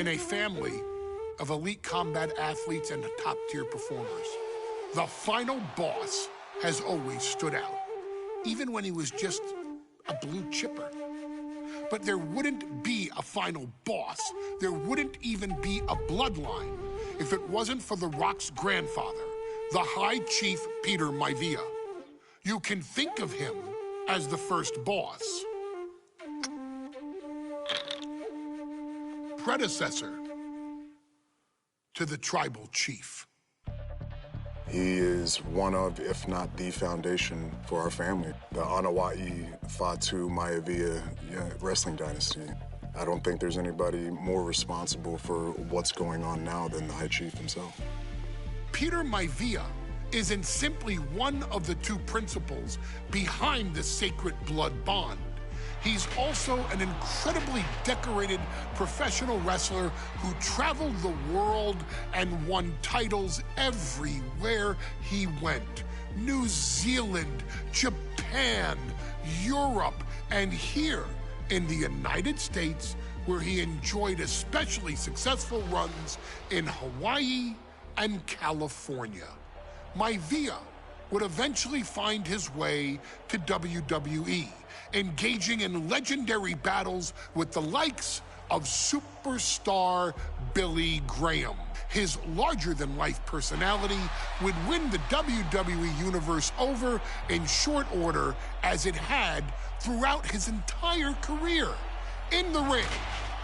in a family of elite combat athletes and top-tier performers, the final boss has always stood out, even when he was just a blue chipper. But there wouldn't be a final boss, there wouldn't even be a bloodline if it wasn't for The Rock's grandfather, the High Chief Peter Maivia. You can think of him as the first boss. Predecessor to the tribal chief. He is one of, if not the foundation for our family. The Anawa'i Fatu Maivia wrestling dynasty. I don't think there's anybody more responsible for what's going on now than the High Chief himself. Peter Maivia isn't simply one of the two principals behind the sacred blood bond. He's also an incredibly decorated professional wrestler who traveled the world and won titles everywhere he went. New Zealand, Japan, Europe, and here in the United States, where he enjoyed especially successful runs in Hawaii and California. Maivia would eventually find his way to WWE, engaging in legendary battles with the likes of superstar Billy Graham. His larger-than-life personality would win the WWE Universe over in short order, as it had throughout his entire career. In the ring,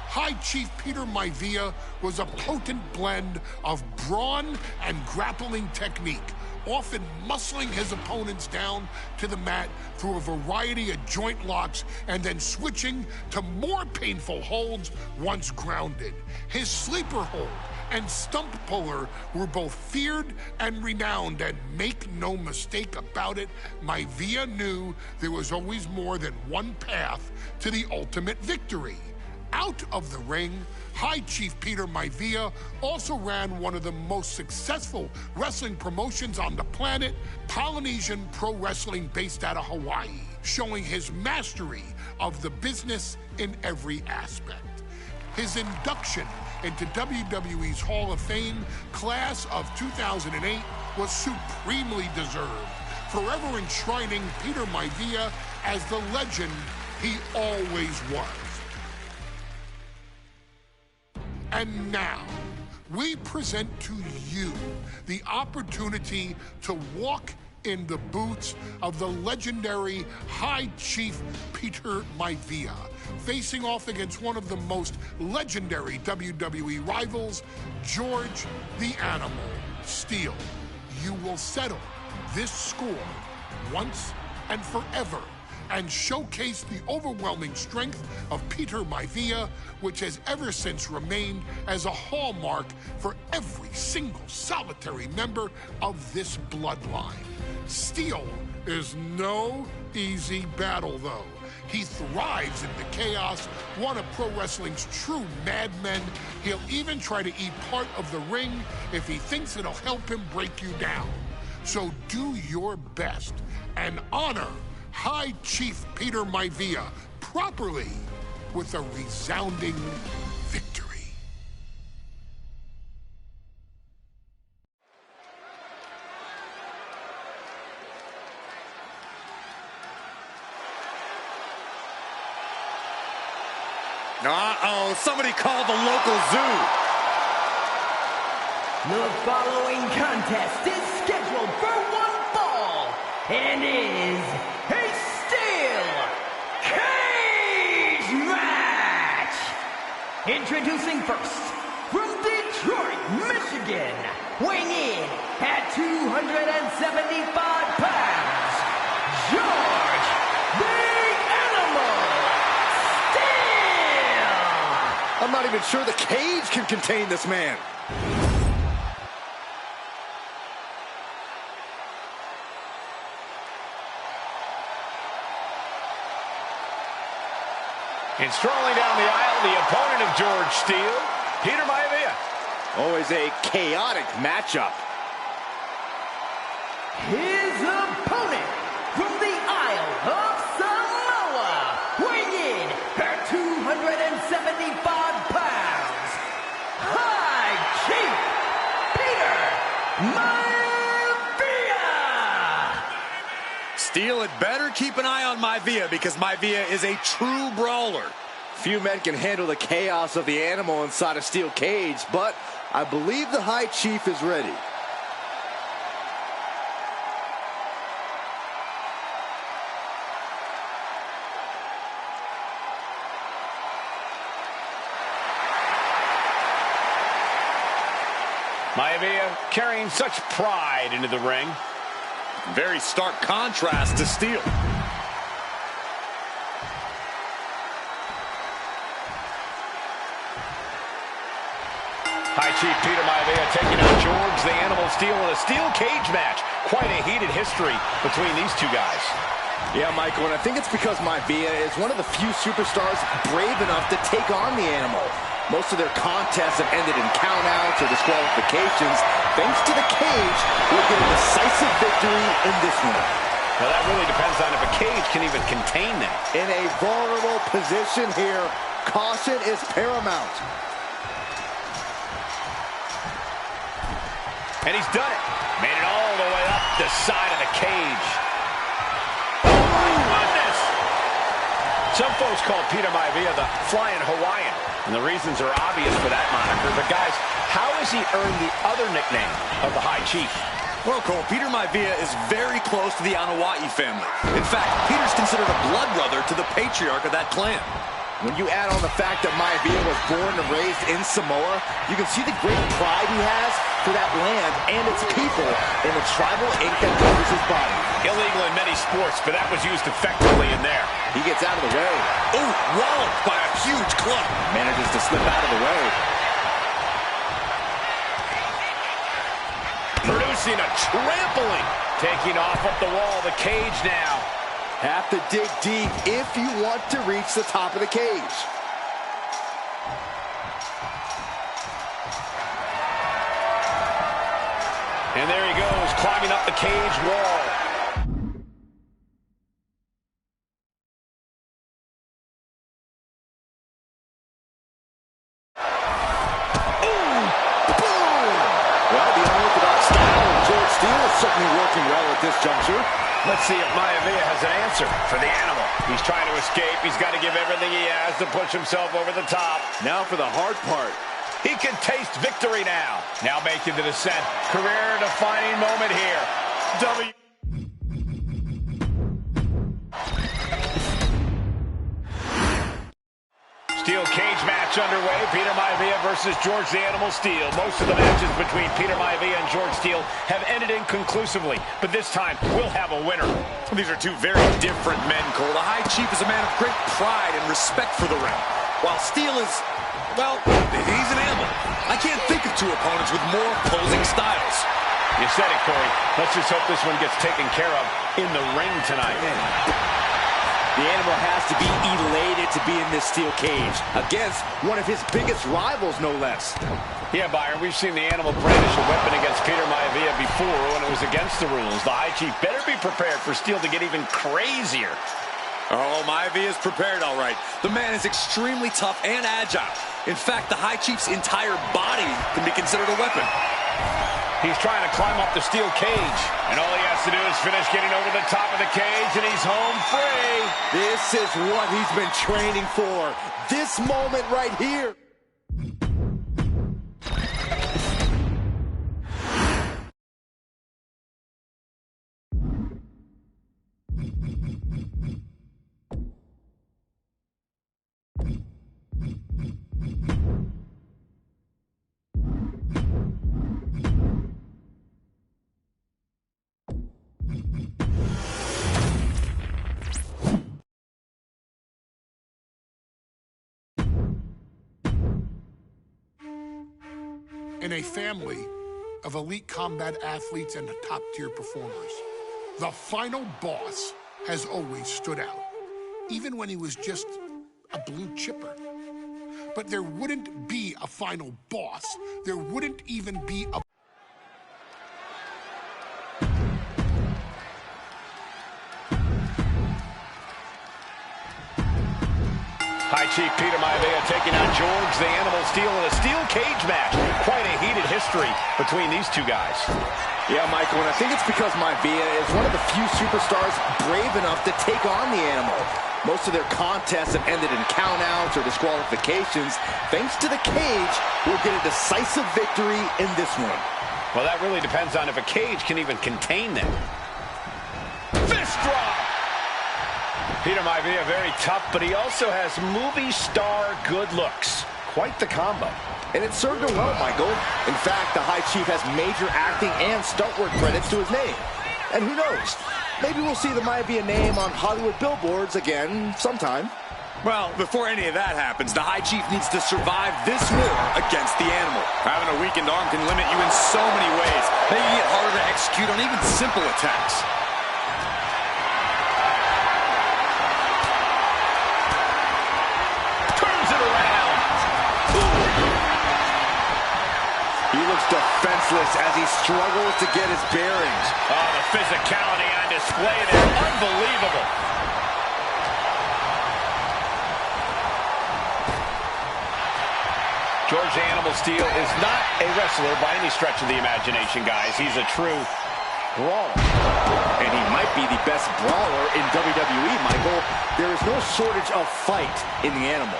High Chief Peter Maivia was a potent blend of brawn and grappling technique, often muscling his opponents down to the mat through a variety of joint locks and then switching to more painful holds once grounded. His sleeper hold and stump puller were both feared and renowned, and make no mistake about it, Maivia knew there was always more than one path to the ultimate victory. Out of the ring, High Chief Peter Maivia also ran one of the most successful wrestling promotions on the planet, Polynesian Pro Wrestling, based out of Hawaii, showing his mastery of the business in every aspect. His induction into WWE's Hall of Fame class of 2008 was supremely deserved, forever enshrining Peter Maivia as the legend he always was. And now, we present to you the opportunity to walk in the boots of the legendary High Chief Peter Maivia, facing off against one of the most legendary WWE rivals, George the Animal Steele. You will settle this score once and forever and showcase the overwhelming strength of Peter Maivia, which has ever since remained as a hallmark for every single solitary member of this bloodline. Steele is no easy battle, though. He thrives in the chaos, one of pro wrestling's true madmen. He'll even try to eat part of the ring if he thinks it'll help him break you down. So do your best and honor High Chief Peter Maivia properly with a resounding victory. Uh-oh, somebody called the local zoo. The following contest is scheduled for one fall and is a steel cage match. Introducing first, from Detroit, Michigan, weighing in at 275 pounds, George the Animal Steele. I'm not even sure the cage can contain this man. And strolling down the aisle, the opponent of George Steele, Peter Maivia. Always a chaotic matchup. His opponent from the Isle of Samoa, weighing in at 275 pounds, Maivia! Steel had better keep an eye on Maivia because Maivia is a true brawler. Few men can handle the chaos of the animal inside a steel cage, but I believe the High Chief is ready. Maivia carrying such pride into the ring. Very stark contrast to Steel. High Chief Peter Maivia taking on George the Animal Steel in a steel cage match. Quite a heated history between these two guys. Yeah, Michael, and I think it's because Maivia is one of the few superstars brave enough to take on the animal. Most of their contests have ended in countouts or disqualifications. Thanks to the cage, we'll get a decisive victory in this one. Well, that really depends on if a cage can even contain that. In a vulnerable position here, caution is paramount. And he's done it. Made it all the way up the side of the cage. Oh, my goodness! Some folks call Peter Maivia the Flying Hawaiian. And the reasons are obvious for that moniker. But, guys, how has he earned the other nickname of the High Chief? Well, Cole, Peter Maivia is very close to the Anawa'i family. In fact, Peter's considered a blood brother to the patriarch of that clan. When you add on the fact that Maivia was born and raised in Samoa, you can see the great pride he has for that land and its people in the tribal ink that covers his body. Illegal in many sports, but that was used effectively in there. He gets out of the way. Ooh, walloped by a huge club. Manages to slip out of the way. Producing a trampling. Taking off up the wall, the cage now. Have to dig deep if you want to reach the top of the cage. And there he goes, climbing up the cage wall. Ooh, boom! Well, the unorthodox style of George Steele is certainly working well at this juncture. Let's see if Maivia has an answer for the animal. He's trying to escape. He's got to give everything he has to push himself over the top. Now for the hard part. He can taste victory now. Now making the descent. Career-defining moment here. Steel cage match underway. Peter Maivia versus George the Animal Steel. Most of the matches between Peter Maivia and George Steel have ended inconclusively, but this time we'll have a winner. These are two very different men, Cole. The High Chief is a man of great pride and respect for the ring, while Steel is, well, he's an animal. I can't think of two opponents with more opposing styles. You said it, Corey. Let's just hope this one gets taken care of in the ring tonight. The animal has to be elated to be in this steel cage against one of his biggest rivals, no less. Yeah, Byron, we've seen the animal brandish a weapon against Peter Maivia before when it was against the rules. The High Chief better be prepared for Steel to get even crazier. Oh, Maivia is prepared, all right. The man is extremely tough and agile. In fact, the High Chief's entire body can be considered a weapon. He's trying to climb up the steel cage, and all he has to do is finish getting over the top of the cage, and he's home free. This is what he's been training for. This moment right here. In a family of elite combat athletes and top-tier performers, the final boss has always stood out, even when he was just a blue chipper. But there wouldn't be a final boss. There wouldn't even be a... High Chief Peter Maivia taking on George the Animal Steel in a steel cage match. Quite a heated history. history between these two guys. Yeah, Michael, and I think it's because Maivia is one of the few superstars brave enough to take on the animal. Most of their contests have ended in countouts or disqualifications. Thanks to the cage, we'll get a decisive victory in this one. Well, that really depends on if a cage can even contain them. Fist drop! Peter Maivia, very tough, but he also has movie star good looks. Quite the combo. And it served him well, Michael. In fact, the High Chief has major acting and stunt work credits to his name. And who knows? Maybe we'll see the Maivia name on Hollywood billboards again sometime. Well, before any of that happens, the High Chief needs to survive this war against the animal. Having a weakened arm can limit you in so many ways, making it harder to execute on even simple attacks. Defenseless as he struggles to get his bearings. Oh, the physicality on display there. Unbelievable. George the Animal Steele is not a wrestler by any stretch of the imagination, guys. He's a true brawler. And he might be the best brawler in WWE, Michael. There is no shortage of fight in the animal.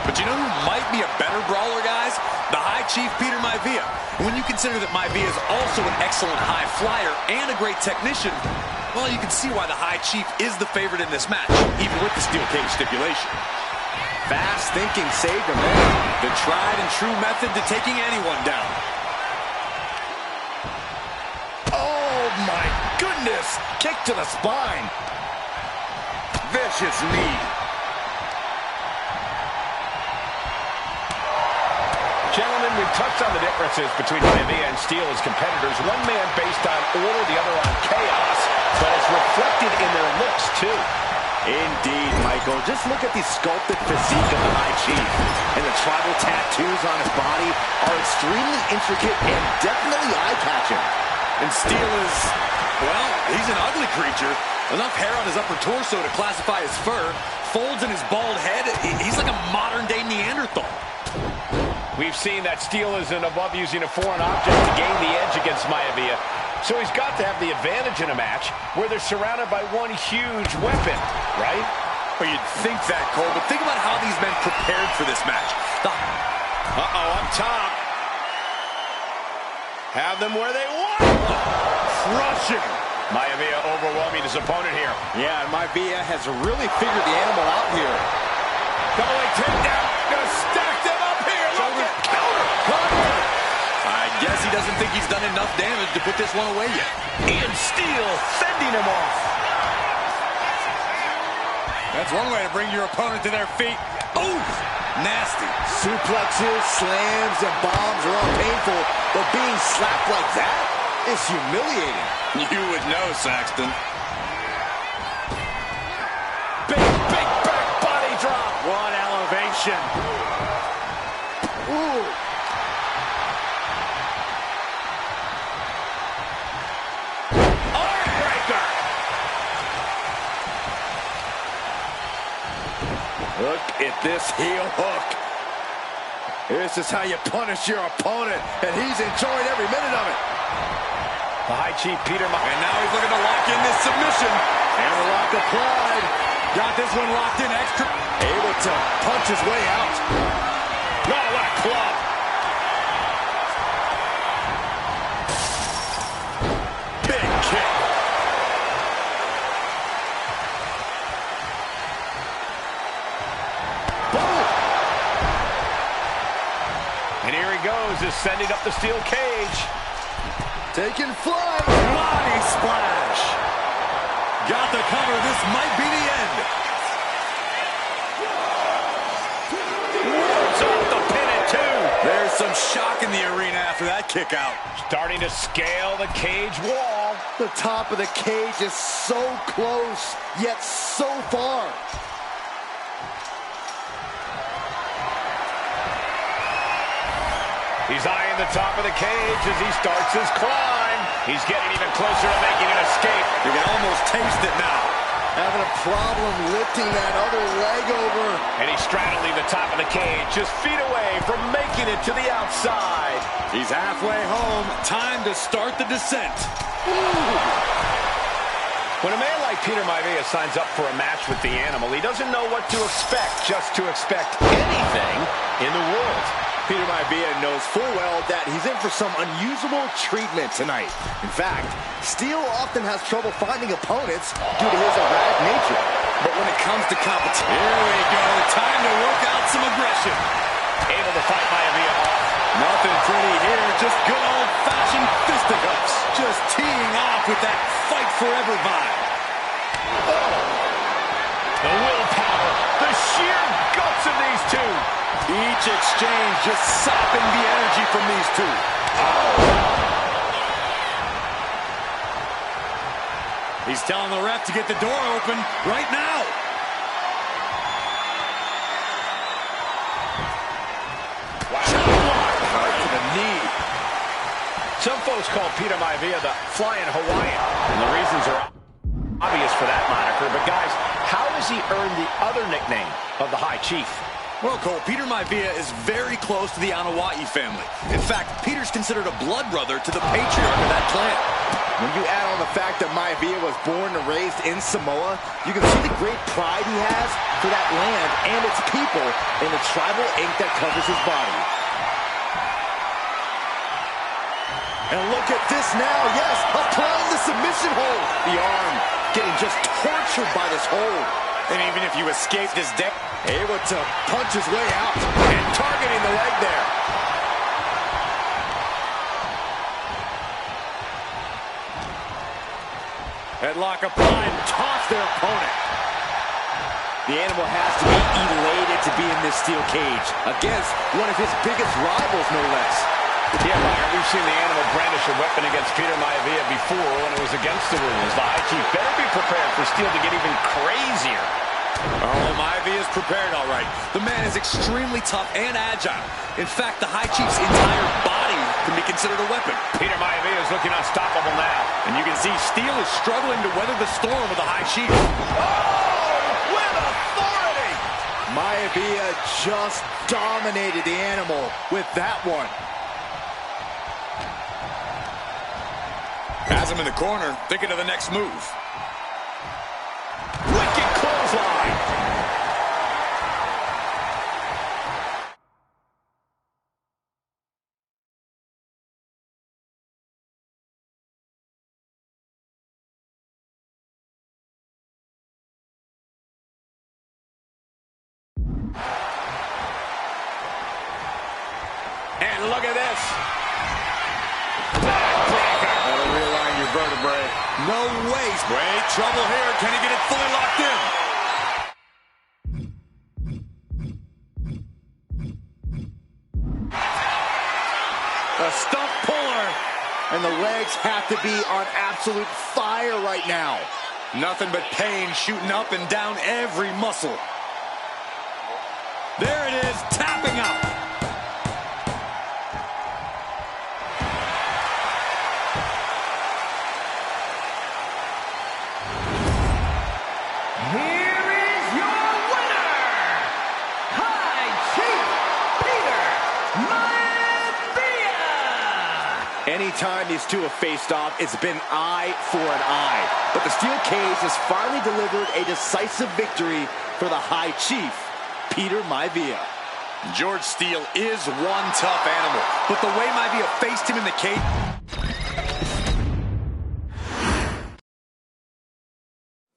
But you know who might be a better brawler, guys? The High Chief Peter Maivia. When you consider that Maivia is also an excellent high flyer and a great technician, well, you can see why the High Chief is the favorite in this match, even with the steel cage stipulation. Fast thinking saved him there. The tried and true method to taking anyone down. Oh my goodness! Kick to the spine. Vicious knee. Gentlemen, we've touched on the differences between Maivia and Steele as competitors. One man based on order, the other on chaos, but it's reflected in their looks, too. Indeed, Michael. Just look at the sculpted physique of the High Chief. And the tribal tattoos on his body are extremely intricate and definitely eye-catching. And Steele is, well, he's an ugly creature. Enough hair on his upper torso to classify as fur. Folds in his bald head. He's like a modern-day Neanderthal. We've seen that Steele isn't above using a foreign object to gain the edge against Maivia. So he's got to have the advantage in a match where they're surrounded by one huge weapon, right? Well, you'd think that, Cole, but think about how these men prepared for this match. Uh-oh, up top. Have them where they want. Crushing. Maivia overwhelming his opponent here. Yeah, and Maivia has really figured the animal out here. Double leg takedown. Gonna stack them up here. Look at counter. I guess he doesn't think he's done enough damage to put this one away yet. And Steele fending him off. That's one way to bring your opponent to their feet. Ooh, nasty. Suplexes, slams, and bombs are all painful, but being slapped like that is humiliating. You would know, Saxton. Big back body drop. One elevation. Ooh. Armbreaker. Look at this heel hook. This is how you punish your opponent, and he's enjoying every minute of it. The High Chief Peter Maivia. And now he's looking to lock in this submission. And the lock applied. Got this one locked in extra. Able to punch his way out. Oh, what a club. Big kick. Boom. And here he goes, ascending up the steel cage. Taking flight. Body splash. Got the cover. This might be the end. Woods off the pin at 2. There's some shock in the arena after that kick out. Starting to scale the cage wall. The top of the cage is so close, yet so far. He's eyeing the top of the cage as he starts his climb. He's getting even closer to making an escape. You can almost taste it now. Having a problem lifting that other leg over. And he's straddling the top of the cage, just feet away from making it to the outside. He's halfway home. Time to start the descent. When a man like Peter Maivia signs up for a match with the Animal, he doesn't know what to expect, just to expect anything in the world. Peter Maivia knows full well that he's in for some unusual treatment tonight. In fact, Steele often has trouble finding opponents due to his erratic nature. But when it comes to competition, here we go. Time to work out some aggression. Able to fight Maivia off. Nothing pretty here, just good old-fashioned fisticuffs. Just teeing off with that fight forever vibe. The willpower, the sheer guts of these two. Each exchange just sapping the energy from these two. He's telling the ref to get the door open right now. Right to the knee. Some folks call Peter Maivia the Flying Hawaiian, and the reasons are obvious for that moniker. But guys, how has he earned the other nickname of the High Chief? Well, Cole, Peter Maivia is very close to the Anoa'i family. In fact, Peter's considered a blood brother to the patriarch of that clan. When you add on the fact that Maivia was born and raised in Samoa, you can see the great pride he has for that land and its people in the tribal ink that covers his body. And look at this now, yes, applying the submission hold. The arm getting just tortured by this hold. And even if you escape this deck, able to punch his way out and targeting the leg there. Headlock applied, Toss their opponent. The Animal has to be elated to be in this steel cage against one of his biggest rivals, no less. Yeah, Byron, we've seen the Animal brandish a weapon against Peter Maivia before when it was against the rules. The High Chief better be prepared for Steele to get even crazier. Oh, Maivia is prepared, all right. The man is extremely tough and agile. In fact, the High Chief's entire body can be considered a weapon. Peter Maivia is looking unstoppable now. And you can see Steele is struggling to weather the storm of the High Chief. Oh, with authority! Maivia just dominated the Animal with that one. Has him in the corner, thinking of the next move. Wicked clothesline. And look at this. That'll realign your vertebrae. No way. Wait, trouble here. Can he get it fully locked in? A stump puller. And the legs have to be on absolute fire right now. Nothing but pain shooting up and down every muscle. There it is, tapping out. Here is your winner, High Chief Peter Maivia. Anytime these two have faced off, it's been eye for an eye. But the steel cage has finally delivered a decisive victory for the High Chief, Peter Maivia. George Steele is one tough animal, but the way Maivia faced him in the cage...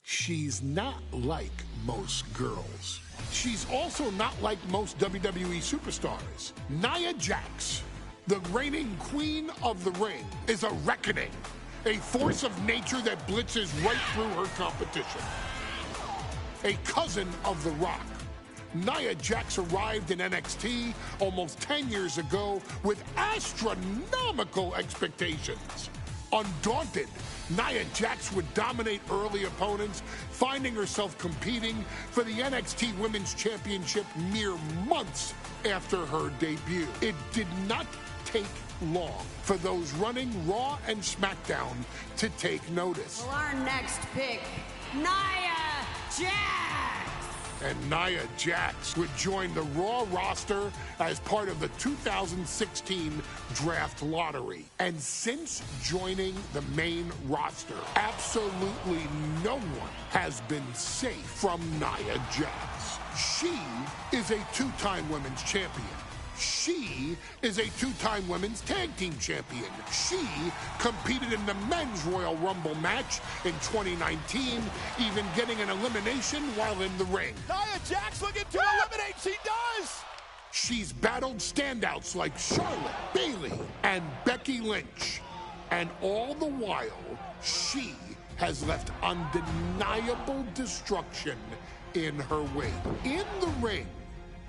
She's not like most girls. She's also not like most WWE superstars. Nia Jax, the reigning queen of the ring, is a reckoning, a force of nature that blitzes right through her competition. A cousin of The Rock, Nia Jax arrived in NXT almost 10 years ago with astronomical expectations. Undaunted, Nia Jax would dominate early opponents, finding herself competing for the NXT Women's Championship mere months after her debut. It did not take long for those running Raw and SmackDown to take notice. Well, our next pick, Nia Jax. and Nia Jax would join the Raw roster as part of the 2016 draft lottery. And since joining the main roster, absolutely no one has been safe from Nia Jax. She is a two-time women's champion. She is a two-time women's tag team champion. She competed in the men's Royal Rumble match in 2019, even getting an elimination while in the ring. Nia Jax looking to eliminate. She does. She's battled standouts like Charlotte, Bayley, and Becky Lynch. And all the while, she has left undeniable destruction in her wake. In the ring,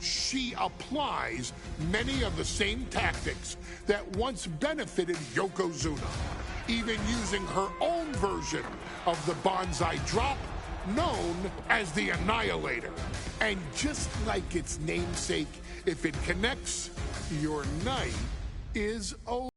she applies many of the same tactics that once benefited Yokozuna, even using her own version of the Bonsai Drop, known as the Annihilator. And just like its namesake, if it connects, your night is over.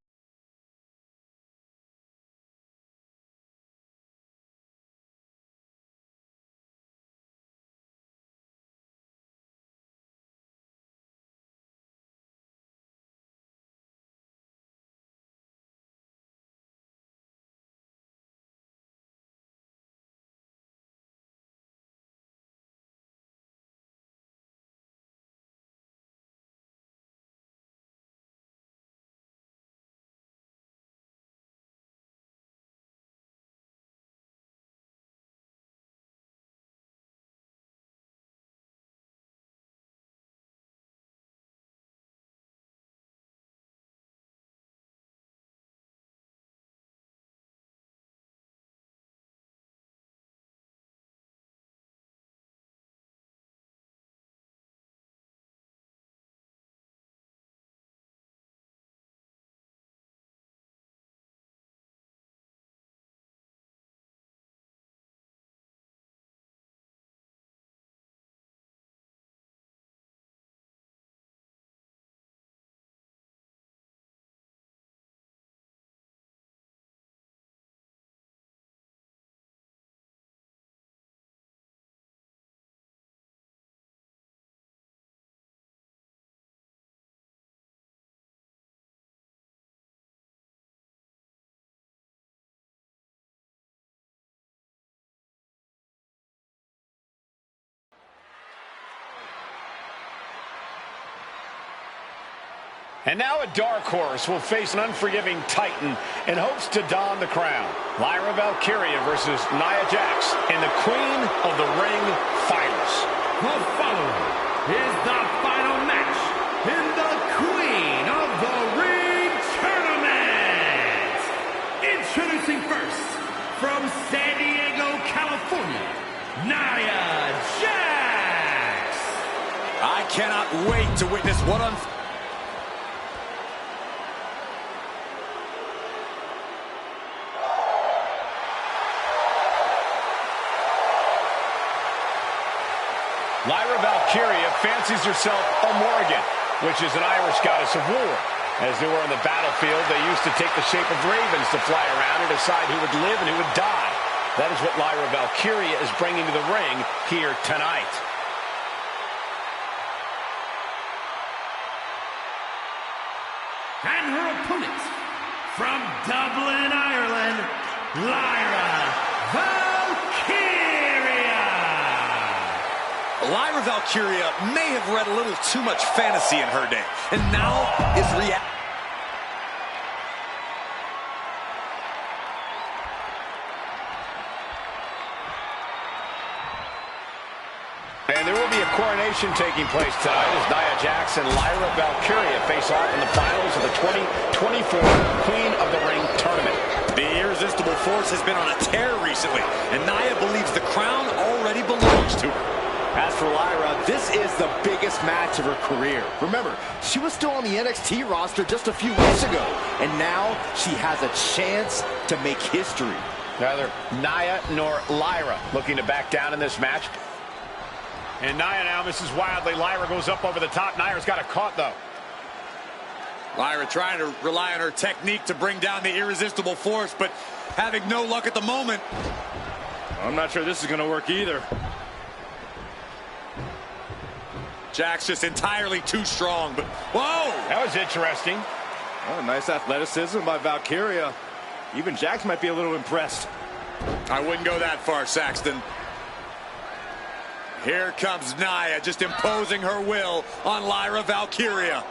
And now a dark horse will face an unforgiving titan in hopes to don the crown. Lyra Valkyria versus Nia Jax in the Queen of the Ring finals. The following is the final match in the Queen of the Ring tournament. Introducing first, from San Diego, California, Nia Jax. I cannot wait to witness what Lyra Valkyria fancies herself a Morrigan, which is an Irish goddess of war. As they were on the battlefield, they used to take the shape of ravens to fly around and decide who would live and who would die. That is what Lyra Valkyria is bringing to the ring here tonight. And her opponent, from Dublin, Ireland, Lyra Valkyria. Lyra Valkyria may have read a little too much fantasy in her day, and now is And there will be a coronation taking place tonight as Nia Jax and Lyra Valkyria face off in the finals of the 2024 Queen of the Ring tournament. The irresistible force has been on a tear recently, and Nia believes the crown already belongs to her. As for Lyra, this is the biggest match of her career. Remember, she was still on the NXT roster just a few weeks ago, and now she has a chance to make history. Neither Nia nor Lyra looking to back down in this match. And Nia now misses wildly. Lyra goes up over the top. Nia's got it caught, though. Lyra trying to rely on her technique to bring down the irresistible force, but having no luck at the moment. I'm not sure this is going to work either. Jax just entirely too strong, but whoa! That was interesting. Oh, nice athleticism by Valkyria. Even Jax might be a little impressed. I wouldn't go that far, Saxton. Here comes Nia, just imposing her will on Lyra Valkyria.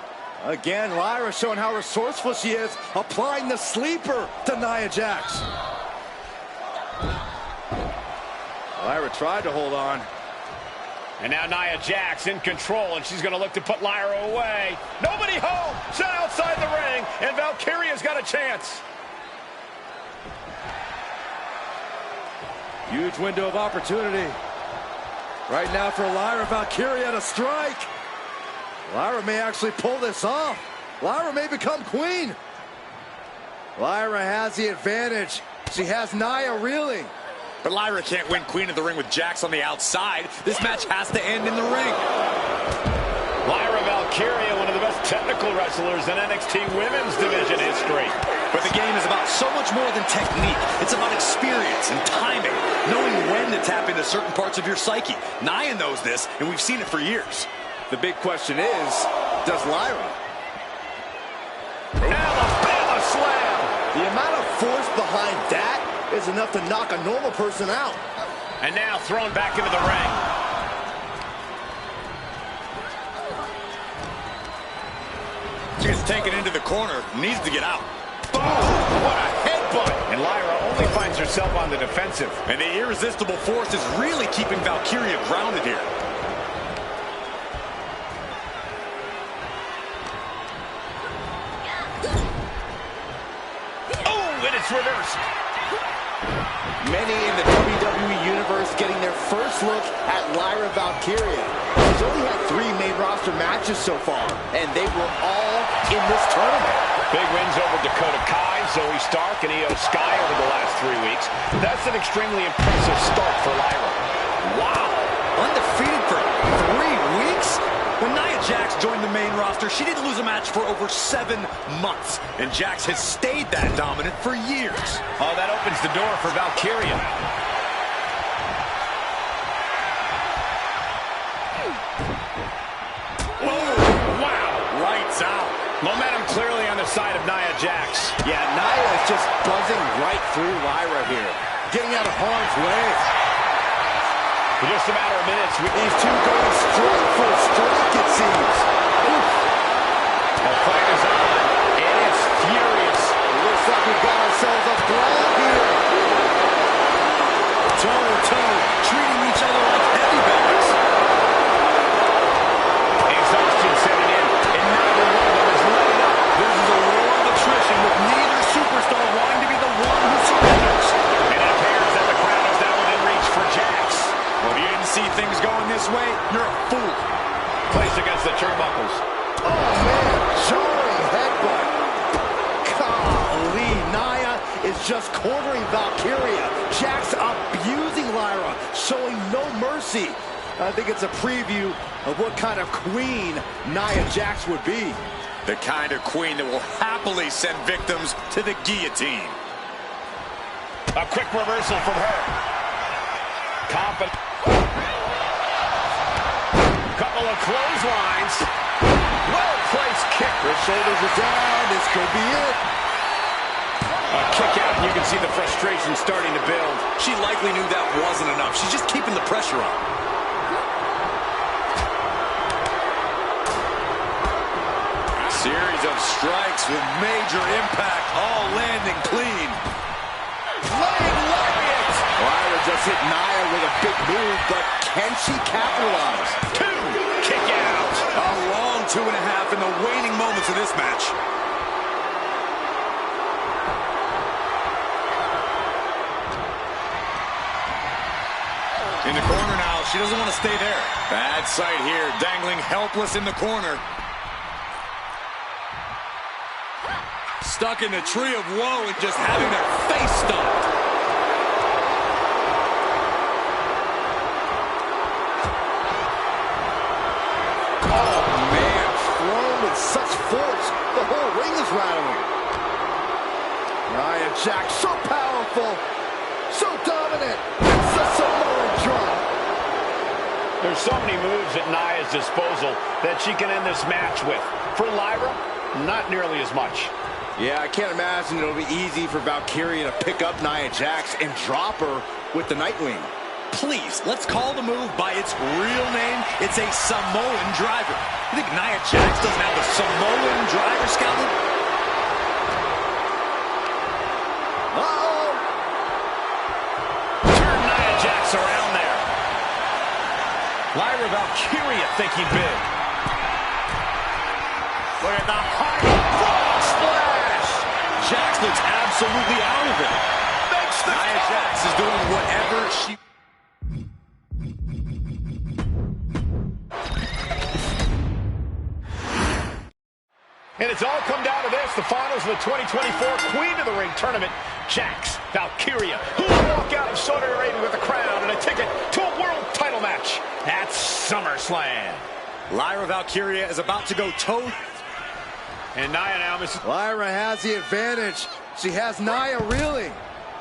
Again, Lyra showing how resourceful she is, applying the sleeper to Nia Jax. Lyra tried to hold on. And now Nia Jax in control, and she's going to look to put Lyra away. Nobody home! Set outside the ring, and Valkyria's got a chance. Huge window of opportunity. Right now for Lyra Valkyria to strike. Lyra may actually pull this off. Lyra may become queen. Lyra has the advantage. She has Nia reeling. But Lyra can't win Queen of the Ring with Jax on the outside. This match has to end in the ring. Lyra Valkyria, one of the best technical wrestlers in NXT Women's Division history. But the game is about so much more than technique. It's about experience and timing, knowing when to tap into certain parts of your psyche. Nia knows this, and we've seen it for years. The big question is, does Lyra? Alabama slam! The amount of force behind that is enough to knock a normal person out. And now thrown back into the ring. She's taken into the corner, needs to get out. Boom! What a headbutt! And Lyra only finds herself on the defensive. And the irresistible force is really keeping Valkyria grounded here. Oh, and it's reversed. Many in the WWE Universe getting their first look at Lyra Valkyria. She's only had 3 main roster matches so far, and they were all in this tournament. Big wins over Dakota Kai, Zoe Stark, and Io Sky over the last 3 weeks. That's an extremely impressive start for Lyra. Wow! Undefeated for 3 weeks? When Nia Jax joined the main roster, she didn't lose a match for over 7 months. And Jax has stayed that dominant for years. Oh, that opens the door for Valkyria. Oh, wow! Lights out. Momentum clearly on the side of Nia Jax. Yeah, Nia is just buzzing right through Lyra here, getting out of harm's way. For just a matter of minutes, These two going strike for strike, it seems. Oof. the fight is on. It is furious. Looks like we've got ourselves a brawl here. Toe-to-toe, treating each other like heavyweights. Exhaustion setting in, and neither one of them is letting up. This is a war of attrition with neither superstar wanting to be the one who surrenders. And it appears that the crowd is now within reach for Jax. Well, if you didn't see things going this way, you're a fool. Placed against the turnbuckles. Oh, man, jarring headbutt. Golly, Nia is just cornering Valkyria. Jax abusing Lyra, showing no mercy. I think it's a preview of what kind of queen Nia Jax would be. The kind of queen that will happily send victims to the guillotine. A quick reversal from her. Confident. Couple of clotheslines. Well-placed kick. Her shoulders are down. This could be it. A kick out, and you can see the frustration starting to build. She likely knew that wasn't enough. She's just keeping the pressure on. A series of strikes with major impact, all landing clean. Flying lariat. Lyra just hit Nia with a big move, but can she capitalize? 2, kick out. A long 2.5 in the waning moments of this match. In the corner now, she doesn't want to stay there. Bad sight here, dangling helpless in the corner. Stuck in the tree of woe and just having their face stomped. Oh, man, thrown with such force, the whole ring is rattling. Nia Jax, so powerful, so dominant. It's a Samoan drop. There's so many moves at Nia's disposal that she can end this match with. For Lyra, not nearly as much. Yeah, I can't imagine it'll be easy for Valkyria to pick up Nia Jax and drop her with the Nightwing. Please, let's call the move by its real name. It's a Samoan driver. You think Nia Jax doesn't have a Samoan driver scouted? Uh-oh! Turn Nia Jax around there. Lyra Valkyria thinking big. Look at the high frog splash! Jax looks absolutely out of it. Makes the Nia Jax is doing whatever she... And it's all come down to this, the finals of the 2024 Queen of the Ring tournament. Jax Valkyria, who will walk out of Saudi Arabia with a crown and a ticket to a world title match at SummerSlam. Lyra Valkyria is about to go toe. And Nia now misses. Lyra has the advantage. She has Nia reeling.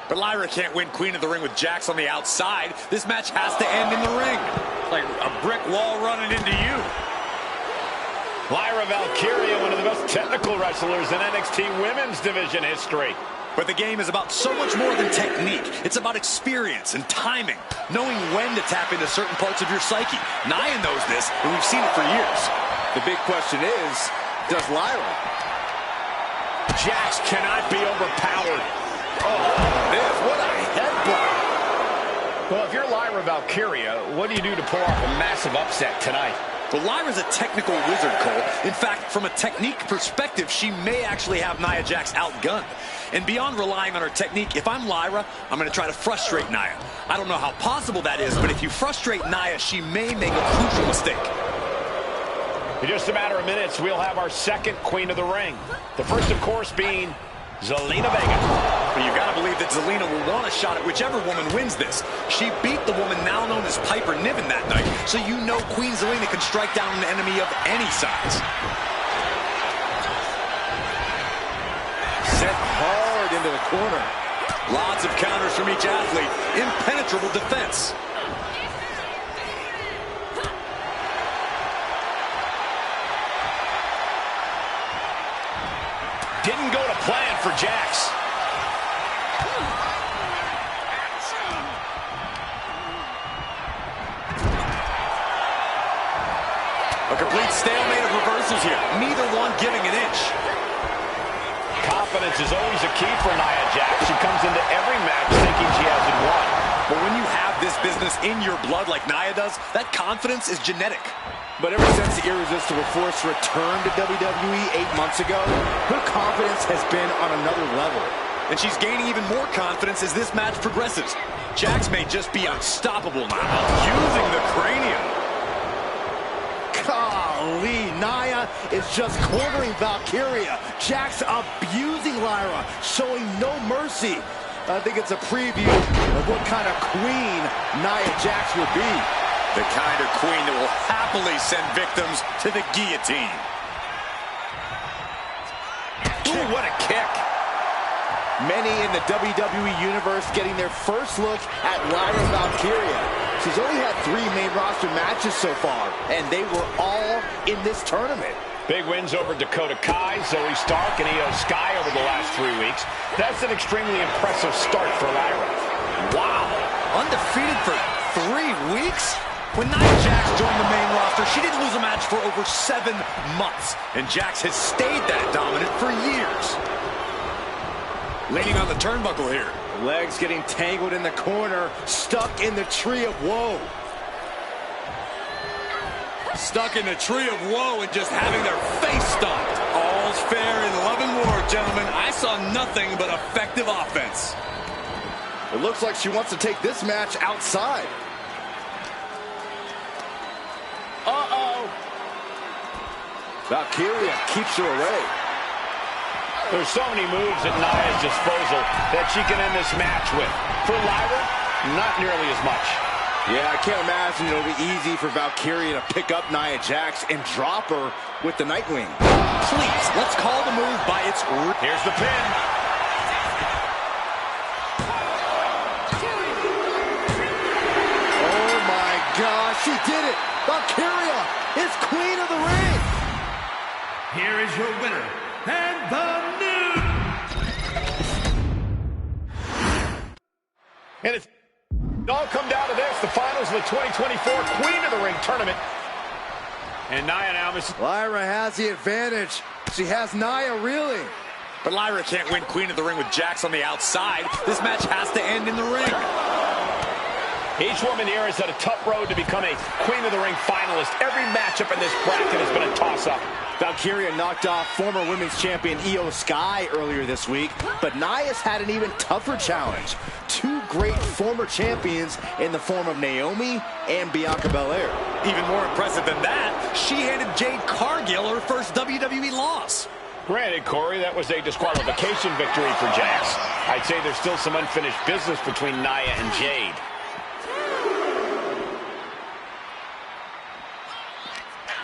But Lyra can't win Queen of the Ring with Jax on the outside. This match has to end in the ring. Like a brick wall running into you. Lyra Valkyria, one of the best technical wrestlers in NXT Women's Division history. But the game is about so much more than technique. It's about experience and timing, knowing when to tap into certain parts of your psyche. Nia knows this, and we've seen it for years. The big question is, does Lyra? Jax cannot be overpowered. What a headbutt. Well, if you're Lyra Valkyria, what do you do to pull off a massive upset tonight? But Lyra's a technical wizard, Cole. In fact, from a technique perspective, she may actually have Nia Jax outgunned. And beyond relying on her technique, if I'm Lyra, I'm going to try to frustrate Nia. I don't know how possible that is, but if you frustrate Nia, she may make a crucial mistake. In just a matter of minutes, we'll have our second Queen of the Ring. The first, of course, being Zelina Vega. But you've got to believe that Zelina will want a shot at whichever woman wins this. She beat the woman now known as Piper Niven that night, so you know Queen Zelina can strike down an enemy of any size. Set hard into the corner. Lots of counters from each athlete. Impenetrable defense. Didn't go to plan for Jax. A complete stalemate of reversals here. Neither one giving an inch. Confidence is always a key for Nia Jax. She comes into every match thinking she hasn't won. But when you have this business in your blood like Nia does, that confidence is genetic. But ever since the Irresistible Force returned to WWE 8 months ago, her confidence has been on another level. And she's gaining even more confidence as this match progresses. Jax may just be unstoppable now, using the cranium. Golly, Nia is just cornering Valkyria. Jax abusing Lyra, showing no mercy. I think it's a preview of what kind of queen Nia Jax will be. The kind of queen that will happily send victims to the guillotine. Ooh, what a kick. Many in the WWE Universe getting their first look at Lyra Valkyria. She's only had 3 main roster matches so far, and they were all in this tournament. Big wins over Dakota Kai, Zoe Stark, and Io Sky over the last 3 weeks. That's an extremely impressive start for Lyra. Wow, undefeated for 3 weeks? When Nia Jax joined the main roster, she didn't lose a match for over 7 months. And Jax has stayed that dominant for years. Leaning on the turnbuckle here. Legs getting tangled in the corner, stuck in the tree of woe. Stuck in the tree of woe and just having their face stomped. All's fair in love and war, gentlemen. I saw nothing but effective offense. It looks like she wants to take this match outside. Uh-oh. Valkyria keeps her away. There's so many moves at Nia's disposal that she can end this match with. For Lyra, not nearly as much. Yeah, I can't imagine it'll be easy for Valkyria to pick up Nia Jax and drop her with the Nightwing. Please, let's call the move by its... Here's the pin. Oh my gosh, She did it. Valkyria is queen of the ring. Here is your winner, and the new... And it's all come down to this, the finals of the 2024 Queen of the Ring tournament. And Nia now misses. Lyra has the advantage. She has Nia reeling. But Lyra can't win Queen of the Ring with Jax on the outside. This match has to end in the ring. Each woman here has had a tough road to become a Queen of the Ring finalist. Every matchup in this bracket has been a toss-up. Valkyria knocked off former women's champion Io Sky earlier this week, but Nia's had an even tougher challenge. Two great former champions in the form of Naomi and Bianca Belair. Even more impressive than that, she handed Jade Cargill her first WWE loss. Granted, Corey, that was a disqualification victory for Jax. I'd say there's still some unfinished business between Nia and Jade.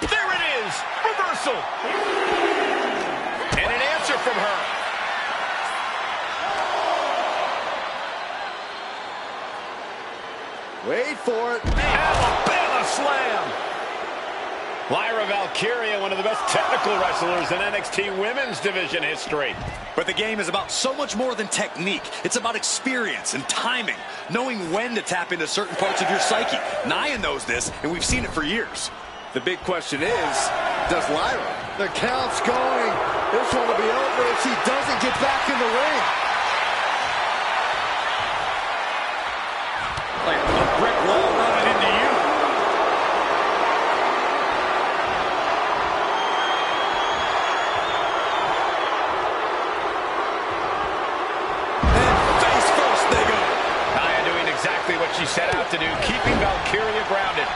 There it is! Reversal! And an answer from her. Wait for it. Alabama slam! Lyra Valkyria, one of the best technical wrestlers in NXT Women's Division history. But the game is about so much more than technique. It's about experience and timing, knowing when to tap into certain parts of your psyche. Nia knows this, and we've seen it for years. The big question is, does Lyra? The count's going. This one will be over if she doesn't get back in the ring. Like a brick wall running into you. And face first they go. Nia doing exactly what she set out to do, keeping Valkyria grounded.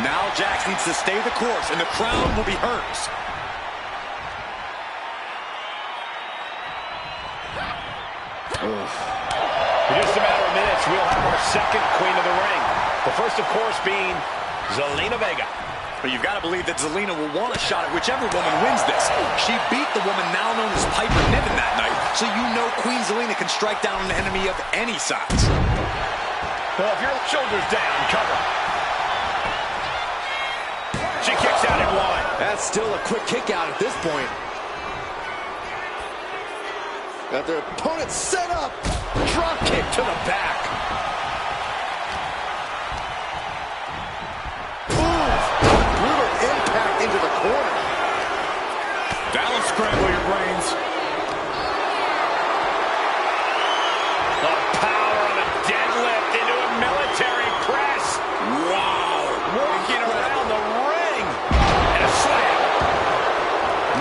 Now Jax needs to stay the course, and the crown will be hers. In just a matter of minutes, we'll have our second Queen of the Ring. The first, of course, being Zelina Vega. But you've got to believe that Zelina will want a shot at whichever woman wins this. She beat the woman now known as Piper Niven that night, so you know Queen Zelina can strike down an enemy of any size. Well, if your shoulder's down, cover. She kicks out at one. That's still a quick kick out at this point. Got their opponent set up. Drop kick to the back. Brutal impact into the corner. That'll scramble your brains. The power of a deadlift into a military press. Wow. Working around the ring. And a slam.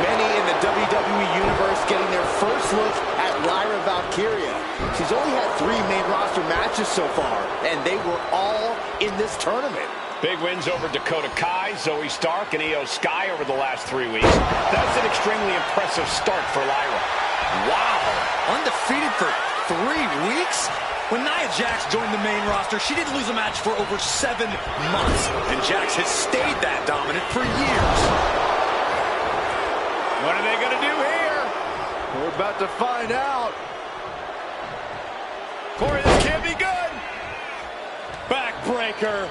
Many in the WWE Universe getting their first look at Lyra Valkyria. She's only had 3 main roster matches so far, and they were all in this tournament. Big wins over Dakota Kai, Zoe Stark, and Io Sky over the last 3 weeks. That's an extremely impressive start for Lyra. Wow. Undefeated for 3 weeks? When Nia Jax joined the main roster, she didn't lose a match for over 7 months. And Jax has stayed that dominant for years. What are they going to do here? We're about to find out. Corey, this can't be good. Backbreaker.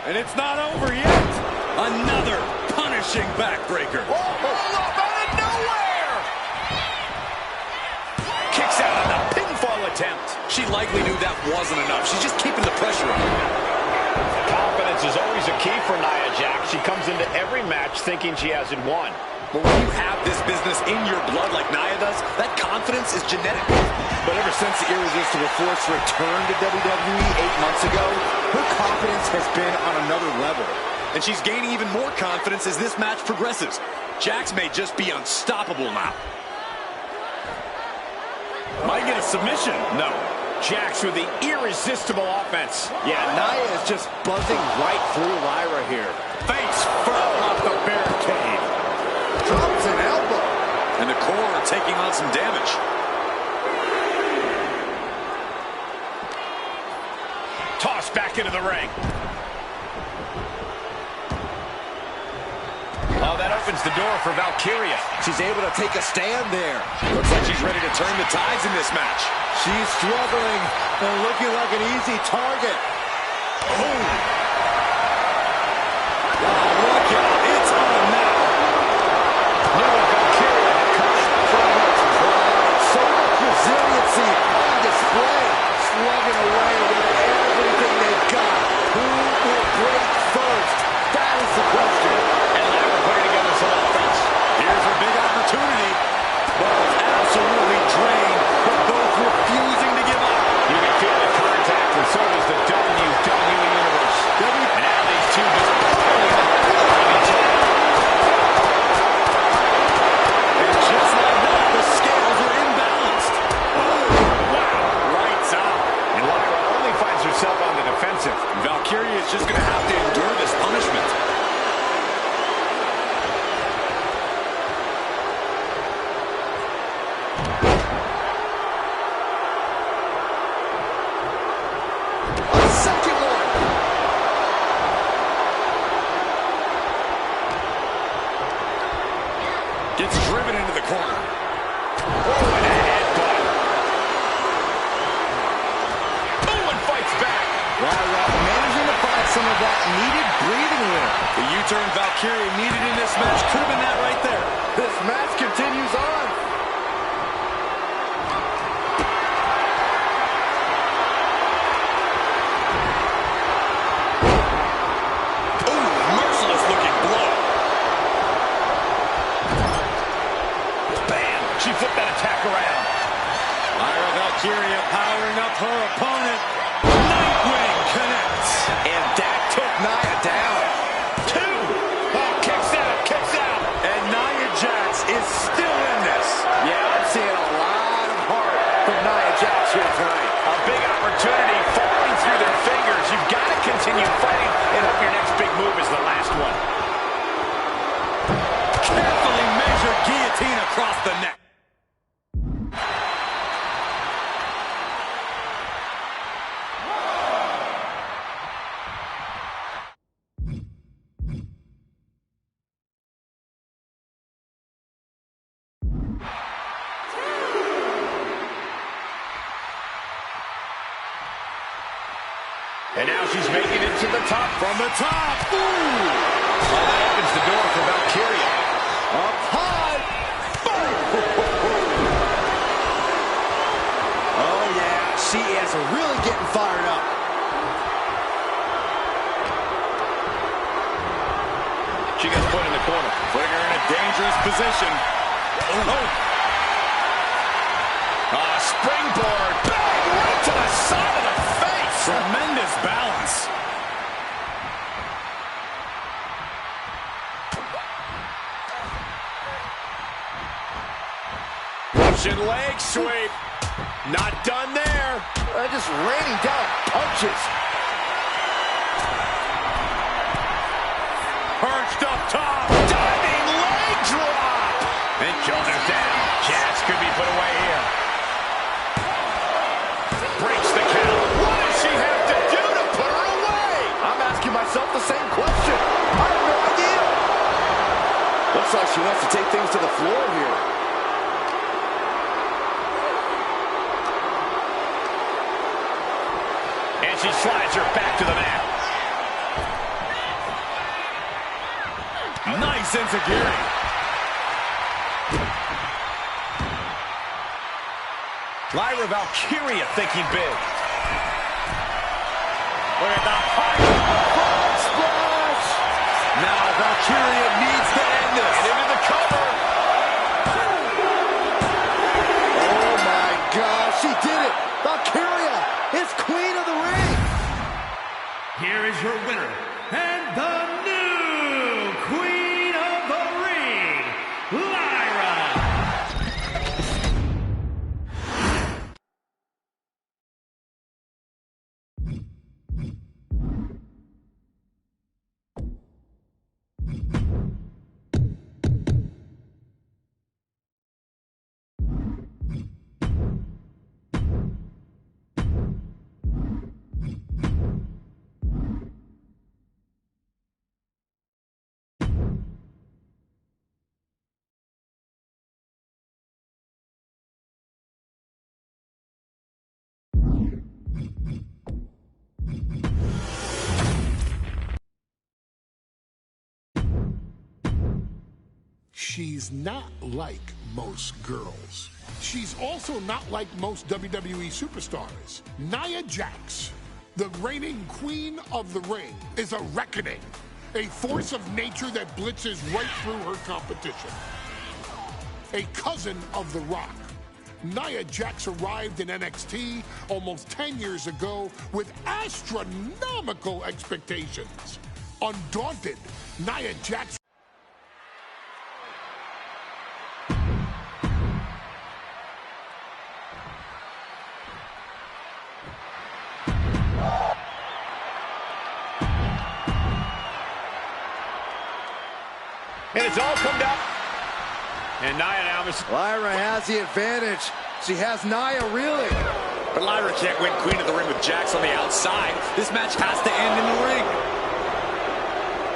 And it's not over yet. Another punishing backbreaker. Oh, out of nowhere. Kicks out on the pinfall attempt. She likely knew that wasn't enough. She's just keeping the pressure on. Confidence is always a key for Nia Jax. She comes into every match thinking she hasn't won. But when you have this business in your blood like Nia does, that confidence is genetic. But ever since the Irresistible Force returned to WWE 8 months ago, her confidence has been on another level. And she's gaining even more confidence as this match progresses. Jax may just be unstoppable now. Might get a submission. No. Jax with the irresistible offense. Yeah, Nia is just buzzing right through Lyra here. Face first off the barricade. Drops an elbow. And the core taking on some damage. Tossed back into the ring. Oh, that opens the door for Valkyria. She's able to take a stand there. Looks like she's ready to turn the tides in this match. She's struggling and looking like an easy target. Oh. is just going to have to endure this punishment. Gets driven into the corner. Oh, and a headbutt. Oh, and fights back. Wow, managing to find some of that needed breathing room. The U-turn Valkyria needed in this match could have been that right there. This match continues on. Oh, merciless looking blow. She flipped that attack around. Lyra Valkyria powering up her opponent. Nightwing connects. And that took Nia down. 2. Oh, kicks out. And Nia Jax is still in this. Yeah, I'm seeing a lot of heart from Nia Jax here tonight. A big opportunity falling through their fingers. You've got to continue fighting and hope your next big move is the last one. Carefully measured guillotine across the neck. And now she's making it to the top. From the top. Ooh! Oh, that opens the door for Valkyria. Up high. Oh, yeah. She is really getting fired up. She gets put in the corner. Putting her in a dangerous position. Oh. Springboard. Bang! Right to the side of the face. Tremendous balance. Russian leg sweep. Not done there. Just raining down punches. Perched up top. Diving leg drop. And shoulders down. Jax could be put away here. Breaks the count. What does she have to do to put her away? I'm asking myself the same question. I have no idea. Looks like she wants to take things to the floor here. And she slides her back to the mat. Nice enziguri. Lyra Valkyria thinking big. Look at the height. Splash! Now Valkyria needs to end this. And into the cover. Oh my gosh, she did it! Valkyria is queen of the ring! Here is your winner, and the new Queen of the Ring, Lyra. She's not like most girls. She's also not like most WWE superstars. Nia Jax, the reigning queen of the ring, is a reckoning, a force of nature that blitzes right through her competition. A cousin of The Rock, Nia Jax arrived in NXT almost 10 years ago with astronomical expectations. Undaunted, Nia Jax it's all come down. And Nia now Lyra has the advantage. She has Nia reeling. But Lyra can't win Queen of the Ring with Jax on the outside. This match has to end in the ring.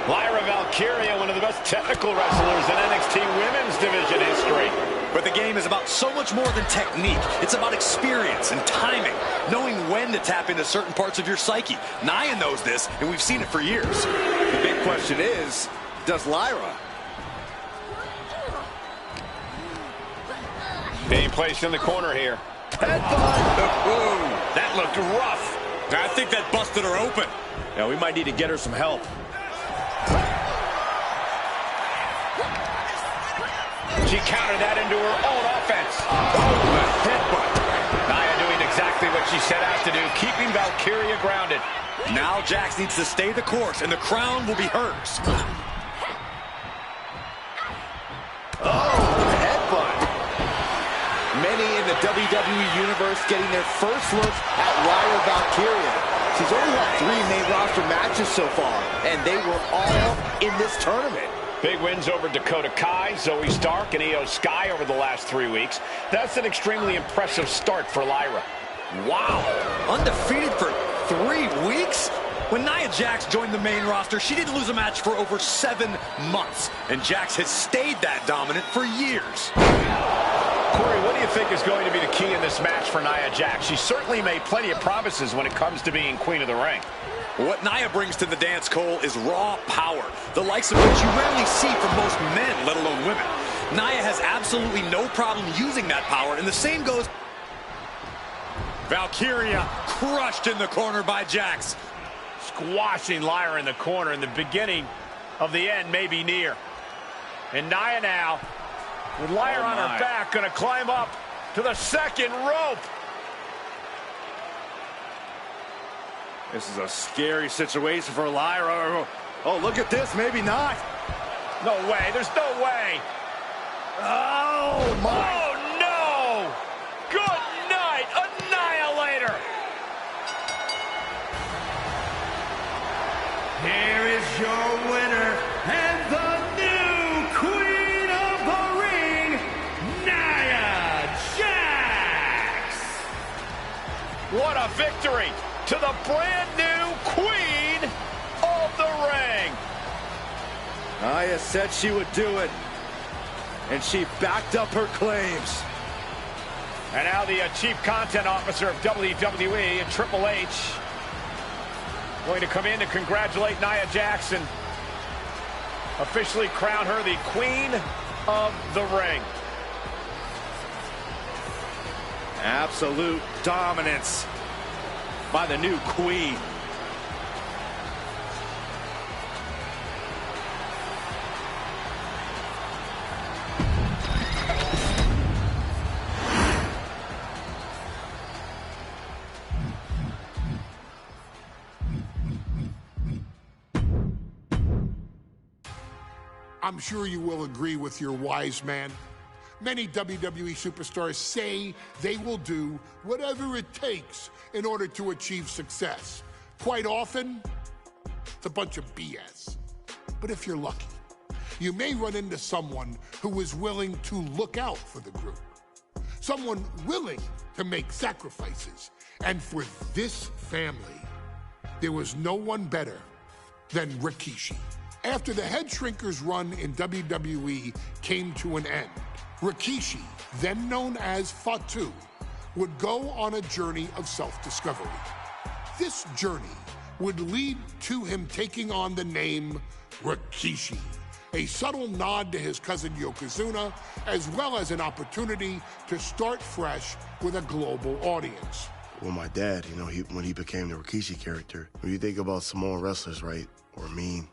Lyra Valkyria, one of the best technical wrestlers in NXT Women's Division history. But the game is about so much more than technique. It's about experience and timing, knowing when to tap into certain parts of your psyche. Nia knows this, and we've seen it for years. The big question is, does Lyra? Being placed in the corner here. Headbutt! That looked rough. I think that busted her open. Now we might need to get her some help. She countered that into her own offense. Headbutt. Nia doing exactly what she set out to do, keeping Valkyria grounded. Now Jax needs to stay the course, and the crown will be hers. Headbutt. Many in the WWE Universe getting their first look at Lyra Valkyria. She's only had 3 main roster matches so far, and they were all in this tournament. Big wins over Dakota Kai, Zoe Stark, and Io Sky over the last 3 weeks. That's an extremely impressive start for Lyra. Wow, undefeated for 3 weeks? When Nia Jax joined the main roster, she didn't lose a match for over 7 months. And Jax has stayed that dominant for years. Corey, what do you think is going to be the key in this match for Nia Jax? She certainly made plenty of promises when it comes to being Queen of the Ring. What Nia brings to the dance, Cole, is raw power, the likes of which you rarely see from most men, let alone women. Nia has absolutely no problem using that power, and the same goes... Valkyria crushed in the corner by Jax. Squashing Lyra in the corner, and the beginning of the end may be near. And Nia now, with Lyra on her back, going to climb up to the second rope. This is a scary situation for Lyra. Oh, look at this. Maybe not. No way. There's no way. Oh, my. Oh, no. Good night. Annihilator. Here is your winner and the new Queen of the Ring, Nia Jax. What a victory to the brand new Queen of the Ring. Nia said she would do it, and she backed up her claims. And now the Chief Content Officer of WWE and Triple H going to come in to congratulate Nia Jax and officially crown her the Queen of the Ring. Absolute dominance by the new queen. I'm sure you will agree with your wise man. Many WWE superstars say they will do whatever it takes in order to achieve success. Quite often, it's a bunch of BS. But if you're lucky, you may run into someone who is willing to look out for the group. Someone willing to make sacrifices. And for this family, there was no one better than Rikishi. After the Head Shrinkers run in WWE came to an end, Rikishi, then known as Fatu, would go on a journey of self-discovery. This journey would lead to him taking on the name Rikishi, a subtle nod to his cousin Yokozuna, as well as an opportunity to start fresh with a global audience. Well, my dad, you know, when he became the Rikishi character, when you think about Samoan wrestlers, right, or mean,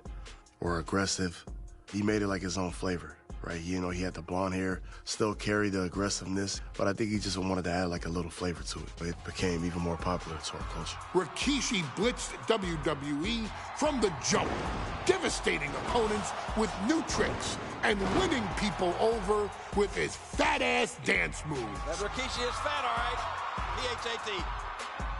or aggressive, he made it like his own flavor, right? You know, he had the blonde hair, still carried the aggressiveness, but I think he just wanted to add like a little flavor to it. It became even more popular to our culture. Rikishi blitzed WWE from the jump, devastating opponents with new tricks and winning people over with his fat-ass dance moves. That Rikishi is fat, all right. P-H-A-T.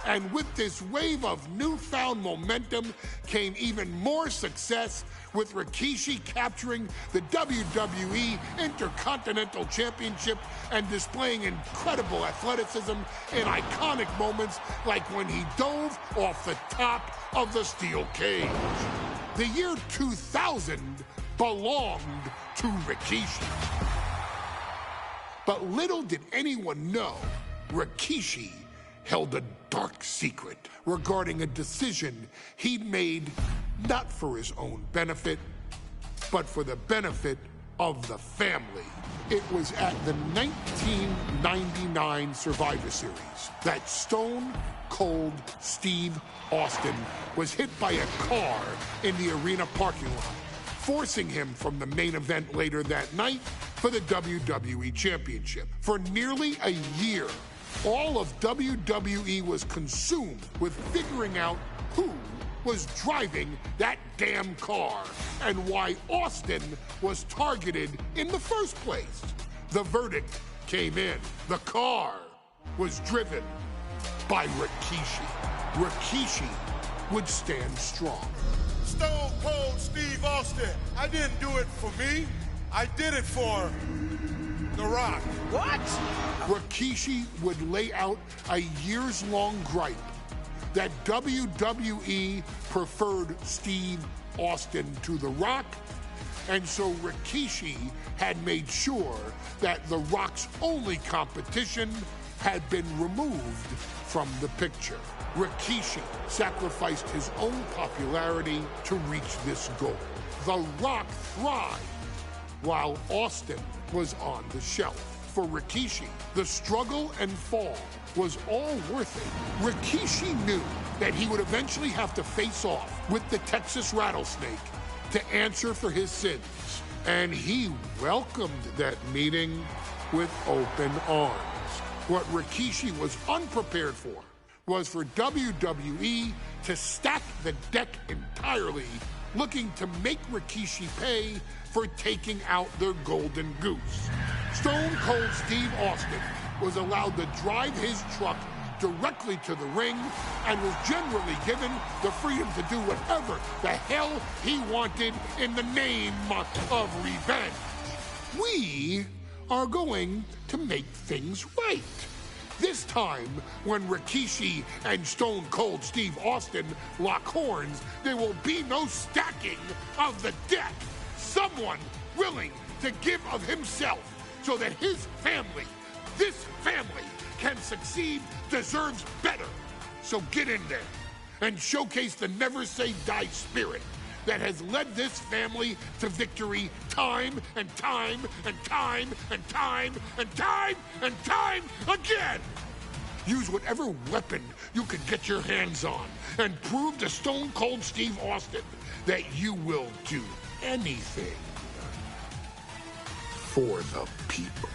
And with this wave of newfound momentum came even more success, with Rikishi capturing the WWE Intercontinental Championship and displaying incredible athleticism in iconic moments like when he dove off the top of the steel cage. The year 2000 belonged to Rikishi. But little did anyone know, Rikishi held a dark secret regarding a decision he'd made not for his own benefit, but for the benefit of the family. It was at the 1999 Survivor Series that Stone Cold Steve Austin was hit by a car in the arena parking lot, forcing him from the main event later that night for the WWE Championship. For nearly a year, all of WWE was consumed with figuring out who was driving that damn car and why Austin was targeted in the first place. The verdict came in. The car was driven by Rikishi. Rikishi would stand strong. Stone Cold Steve Austin. I didn't do it for me. I did it for The Rock. What? Rikishi would lay out a years-long gripe that WWE preferred Steve Austin to The Rock, and so Rikishi had made sure that The Rock's only competition had been removed from the picture. Rikishi sacrificed his own popularity to reach this goal. The Rock thrived while Austin was on the shelf. For Rikishi, the struggle and fall was all worth it. Rikishi knew that he would eventually have to face off with the Texas Rattlesnake to answer for his sins, and he welcomed that meeting with open arms. What Rikishi was unprepared for was for WWE to stack the deck entirely, looking to make Rikishi pay for taking out their golden goose. Stone Cold Steve Austin was allowed to drive his truck directly to the ring and was generally given the freedom to do whatever the hell he wanted in the name of revenge. We are going to make things right. This time, when Rikishi and Stone Cold Steve Austin lock horns, there will be no stacking of the deck. Someone willing to give of himself so that his family, this family, can succeed, deserves better. So get in there and showcase the never say die spirit that has led this family to victory time and time and time and time and time and time again. Use whatever weapon you can get your hands on and prove to Stone Cold Steve Austin that you will do anything for the people.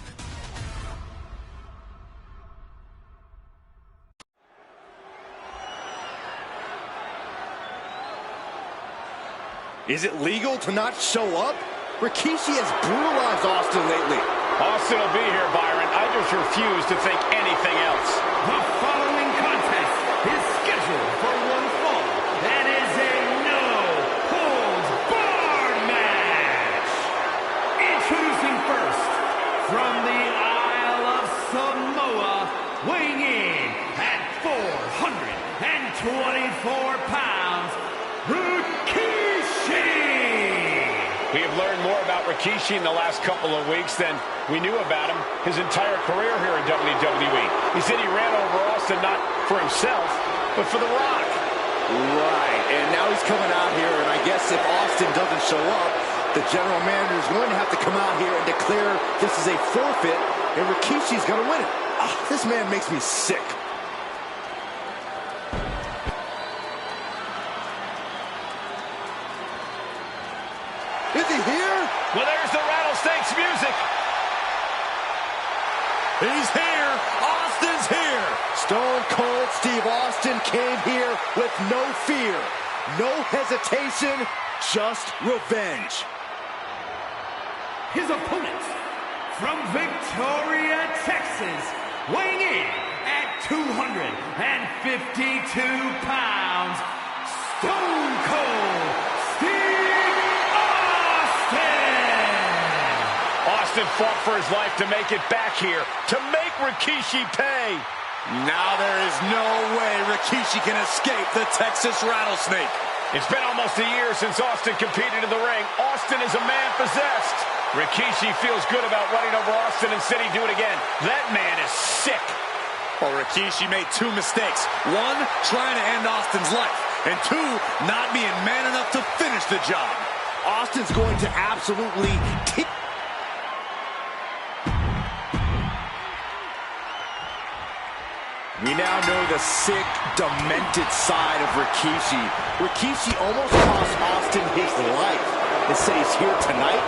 Is it legal to not show up? Rikishi has brutalized Austin lately. Austin will be here, Byron. I just refuse to think anything else. The following contest is scheduled for one fall and is a no-holds-barred match. Introducing first, from the Isle of Samoa, weighing in at 424 pounds, We have learned more about Rikishi in the last couple of weeks than we knew about him his entire career here in WWE. He said he ran over Austin not for himself, but for The Rock. Right, and now he's coming out here, and I guess if Austin doesn't show up, the general manager is going to have to come out here and declare this is a forfeit, and Rikishi's going to win it. This man makes me sick. Is he here? Well, there's the Rattlesnake's music. He's here. Austin's here. Stone Cold Steve Austin came here with no fear, no hesitation, just revenge. His opponent, from Victoria, Texas, weighing in at 252 pounds, Stone Cold Steve Austin! Austin fought for his life to make it back here, to make Rikishi pay. Now there is no way Rikishi can escape the Texas Rattlesnake. It's been almost a year since Austin competed in the ring. Austin is a man possessed. Rikishi feels good about running over Austin and said he'd do it again. That man is sick. Well, Rikishi made two mistakes. One, trying to end Austin's life. And two, not being man enough to finish the job. Austin's going to absolutely kick. We now know the sick, demented side of Rikishi. Rikishi almost cost Austin his life and said he's here tonight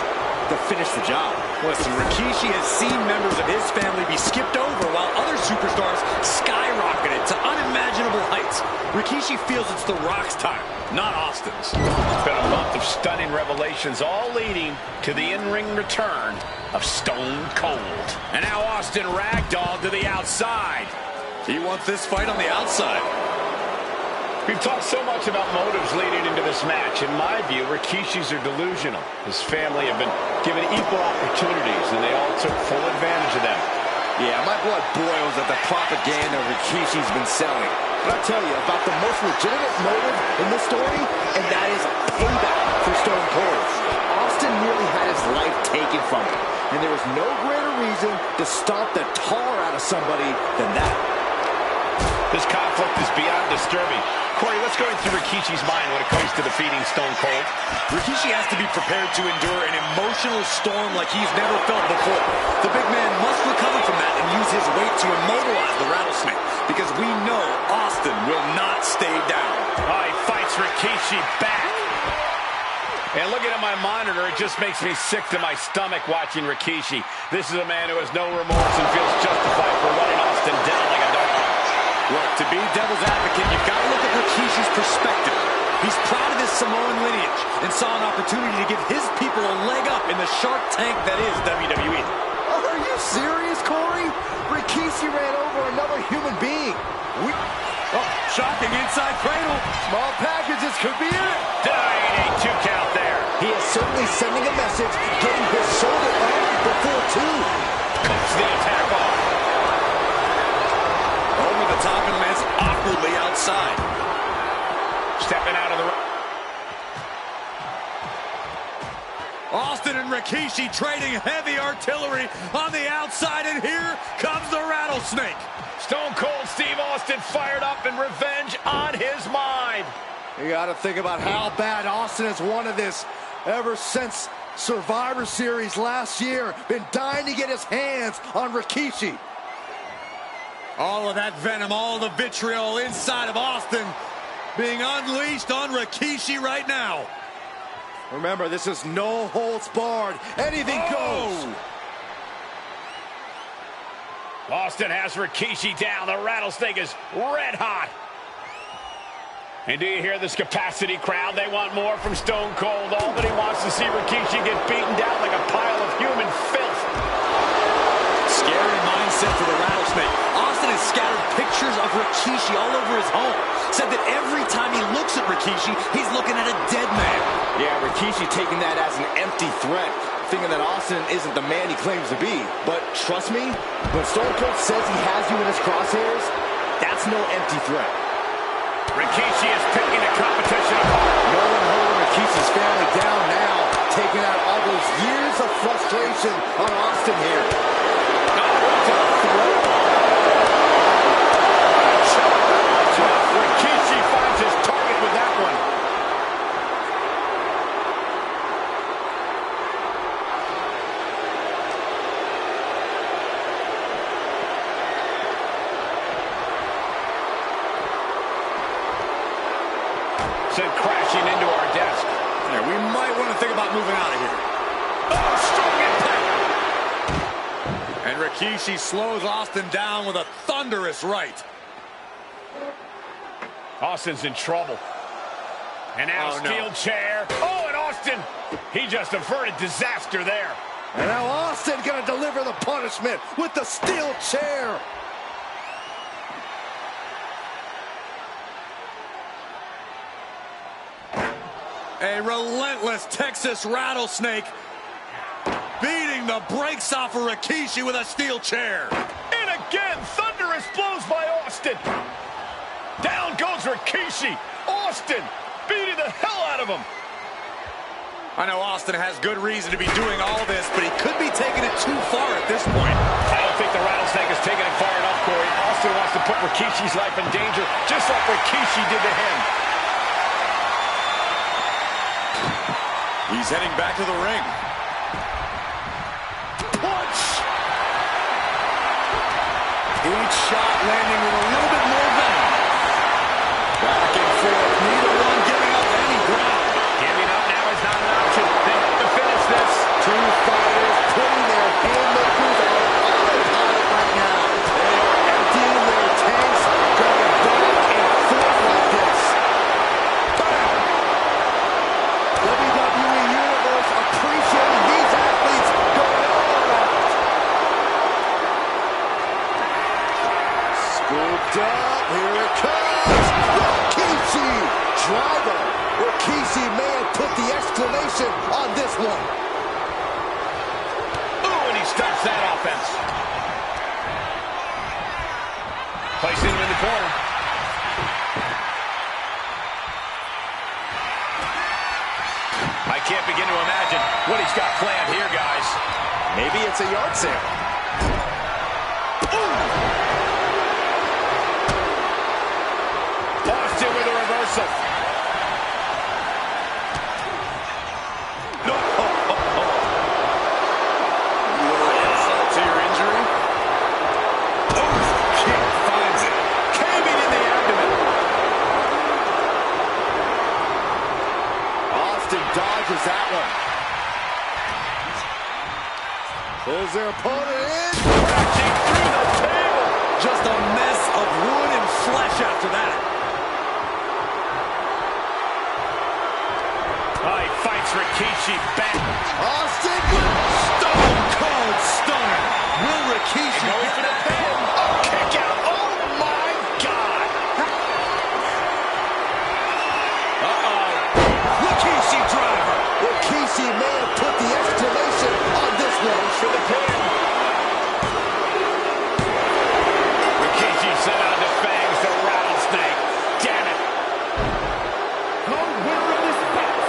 to finish the job. Listen, Rikishi has seen members of his family be skipped over while other superstars skyrocketed to unimaginable heights. Rikishi feels it's The Rock's time, not Austin's. It's been a month of stunning revelations, all leading to the in-ring return of Stone Cold. And now Austin ragdolled to the outside. He wants this fight on the outside. We've talked so much about motives leading into this match. In my view, Rikishis are delusional. His family have been given equal opportunities, and they all took full advantage of them. Yeah, my blood boils at the propaganda Rikishi's been selling. But I'll tell you about the most legitimate motive in this story, and that is payback for Stone Cold. Austin nearly had his life taken from him, and there was no greater reason to stomp the tar out of somebody than that. This conflict is beyond disturbing. Corey, what's going through Rikishi's mind when it comes to defeating Stone Cold? Rikishi has to be prepared to endure an emotional storm like he's never felt before. The big man must recover from that and use his weight to immobilize the Rattlesnake, because we know Austin will not stay down. Oh, he fights Rikishi back. And looking at my monitor, it just makes me sick to my stomach watching Rikishi. This is a man who has no remorse and feels justified for running Austin down like a dog. Look, to be devil's advocate, you've got to look at Rikishi's perspective. He's proud of his Samoan lineage and saw an opportunity to give his people a leg up in the Shark Tank that is WWE. Are you serious, Corey? Rikishi ran over another human being. Shocking inside cradle. Small packages could be it. Dying 2 count there. He is certainly sending a message, getting his shoulder up before 2. Cuts the attack off. Over the top and lands awkwardly outside. Stepping out of the... Austin and Rikishi trading heavy artillery on the outside, and here comes the Rattlesnake. Stone Cold Steve Austin fired up and revenge on his mind. You got to think about how bad Austin has wanted this ever since Survivor Series last year. Been dying to get his hands on Rikishi. All of that venom, all the vitriol inside of Austin being unleashed on Rikishi right now. Remember, this is no holds barred. Anything goes. Austin has Rikishi down. The Rattlesnake is red hot. And do you hear this capacity crowd? They want more from Stone Cold. All that he wants to see Rikishi get beaten down like a pile of human filth. Scary mindset for the Rattlesnake. Austin has scattered pictures of Rikishi all over his home. Said that every time he looks at Rikishi, he's looking at a dead man. Yeah, Rikishi taking that as an empty threat, thinking that Austin isn't the man he claims to be. But trust me, when Stone Cold says he has you in his crosshairs, that's no empty threat. Rikishi is picking the competition apart. No one holding Rikishi's family down now, taking out all those years of frustration on Austin here. Rikishi finds his target with that one. Sent crashing into our desk. Yeah, we might want to think about moving out of here. Oh, strong impact. And Rikishi slows Austin down with a thunderous right. Austin's in trouble. And now steel chair. Oh, and Austin, he just averted disaster there. And now Austin gonna deliver the punishment with the steel chair. A relentless Texas rattlesnake beating the brakes off of Rikishi with a steel chair. And again, thunderous blows by Austin. Down goes Rikishi. Austin beating the hell out of him. I know Austin has good reason to be doing all this, but he could be taking it too far at this point. I don't think the rattlesnake is taking it far enough, Corey. Austin wants to put Rikishi's life in danger, just like Rikishi did to him. He's heading back to the ring. Punch! Each shot landing with a little bit more venom. Back and forth, neither one giving up any ground. Giving up now is not an option. They have to finish this. Two fighters putting their haymakers on autopilot right now. They are emptying their tanks, going back and forth like this. Bam! WWE Universe appreciating these athletes going all out. Scooped up, here it comes. Rikishi driver. Rikishi may have put the exclamation on this one. Ooh, and he stops that offense. Placing him in the corner. I can't begin to imagine what he's got planned here, guys. Maybe it's a yard sale. Austin with a reversal. Insult to your injury. Kick finds it. Caving in the abdomen. Austin dodges that one. Pulls their opponent in. Crashing through the table. Just a mess of wood and flesh after that. Oh, he fights Rikishi back. Austin Stone cold stunner. Will Rikishi Going get for the that? pin. Oh, kick out. Oh, my God. Uh-oh. Rikishi driver. Rikishi may have put the exclamation on this one. For the pin. Rikishi sent out the fangs, the rattlesnake. Damn it. The winner of this bout,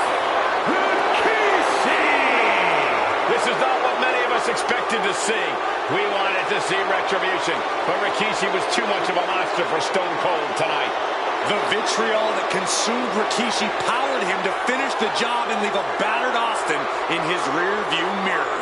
Rikishi! This is not what many of us expected to see. We wanted to see retribution, but Rikishi was too much of a monster for Stone Cold tonight. The vitriol that consumed Rikishi powered him to finish the job and leave a battered Austin in his rear view mirror.